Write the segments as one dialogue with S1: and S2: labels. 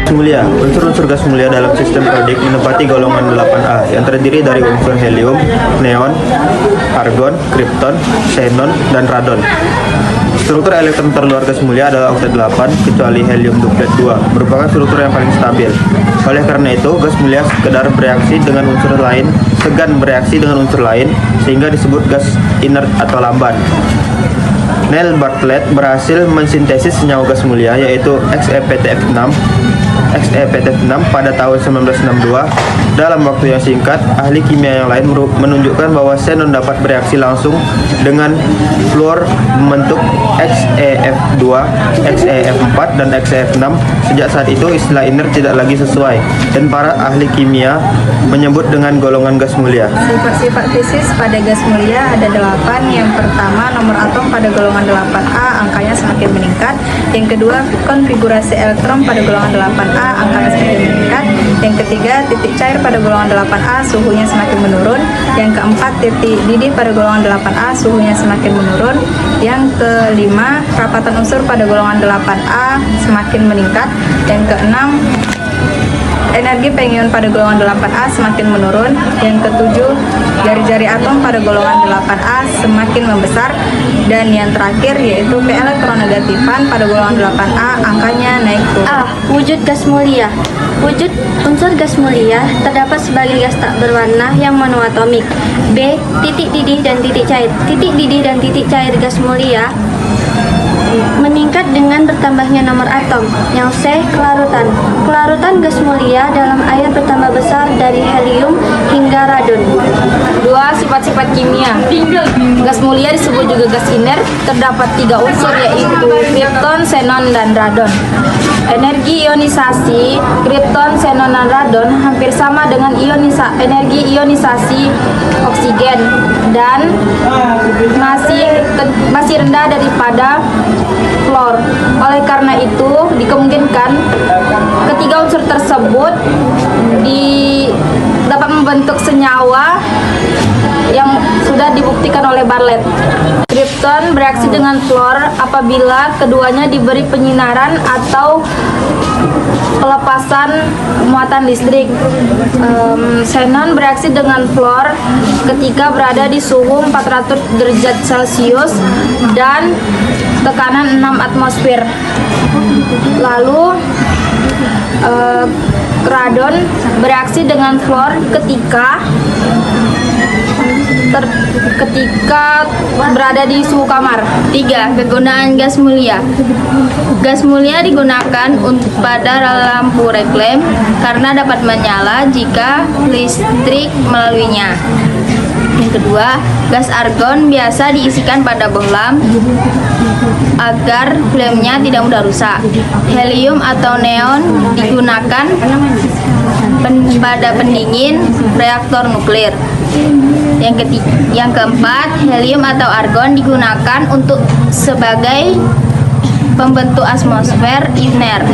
S1: Mulia. Unsur-unsur gas mulia dalam sistem periodik menempati golongan 8A yang terdiri dari unsur helium, neon, argon, kripton, xenon, dan radon. Struktur elektron terluar gas mulia adalah oktet 8 kecuali helium duplet 2, merupakan struktur yang paling stabil. Oleh karena itu, gas mulia sekedar bereaksi dengan unsur lain, segan bereaksi dengan unsur lain, sehingga disebut gas inert atau lamban. Neil Bartlett berhasil mensintesis senyawa gas mulia yaitu XePTF6 pada tahun 1962. Dalam waktu yang singkat, ahli kimia yang lain menunjukkan bahwa xenon dapat bereaksi langsung dengan fluor membentuk XeF2, XeF4, dan XeF6. Sejak saat itu, istilah inert tidak lagi sesuai, dan para ahli kimia menyebut dengan golongan gas mulia.
S2: Sifat-sifat fisis pada gas mulia ada 8. Yang pertama, nomor atom pada golongan 8A angkanya semakin meningkat. Yang kedua, konfigurasi elektron pada golongan 8A angkanya semakin meningkat. Yang ketiga, titik cair pada golongan 8A suhunya semakin menurun. Yang keempat, titik didih pada golongan 8A suhunya semakin menurun. Yang kelima, rapatan unsur pada golongan 8A semakin meningkat. Yang keenam, energi pengion pada golongan 8A semakin menurun. Yang ketujuh, jari-jari atom pada golongan 8A semakin membesar. Dan yang terakhir yaitu keelektronegatifan pada golongan 8A angkanya naik turun.
S3: A. Wujud gas mulia. Wujud unsur gas mulia terdapat sebagai gas tak berwarna yang monoatomik. B. Titik didih dan titik cair. Titik didih dan titik cair gas mulia meningkat dengan bertambahnya nomor atom. Yang C. Kelarutan. Kelarutan gas mulia dalam air bertambah besar dari helium hingga radon.
S2: 2. Sifat-sifat kimia. Gas mulia disebut juga gas inert. Terdapat 3 unsur yaitu kripton, xenon, dan radon. Energi ionisasi kripton, xenon, dan radon hampir sama dengan energi ionisasi oksigen dan masih rendah daripada fluor. Oleh karena itu, dikemungkinkan ketiga unsur tersebut dapat membentuk senyawa yang sudah dibuktikan oleh Bartlett. Kripton bereaksi dengan fluor apabila keduanya diberi penyinaran atau pelepasan muatan listrik. Xenon bereaksi dengan fluor ketika berada di suhu 400 derajat Celcius dan tekanan 6 atmosfer. Lalu radon bereaksi dengan fluor ketika berada di suhu kamar. 3. Kegunaan gas mulia. Gas mulia digunakan pada lampu reklame karena dapat menyala jika listrik melaluinya. Yang kedua, gas argon biasa diisikan pada bohlam agar flamenya tidak mudah rusak. Helium atau neon digunakan pada pendingin reaktor nuklir. Yang keempat, helium atau argon digunakan untuk sebagai pembentuk atmosfer inert.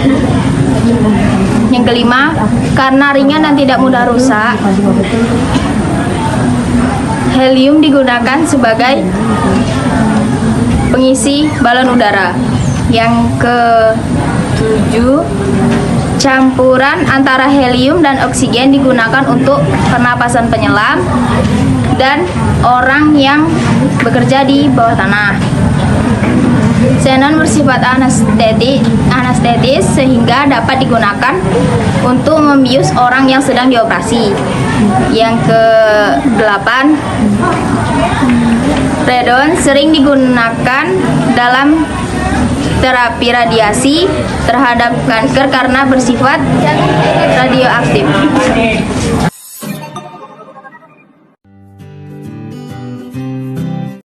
S2: Yang kelima, karena ringan dan tidak mudah rusak, helium digunakan sebagai pengisi balon udara. Yang ketujuh, campuran antara helium dan oksigen digunakan untuk pernapasan penyelam dan orang yang bekerja di bawah tanah. Xenon bersifat anestetis sehingga dapat digunakan untuk membius orang yang sedang dioperasi. Yang ke-8, radon sering digunakan dalam terapi radiasi terhadap kanker karena bersifat radioaktif.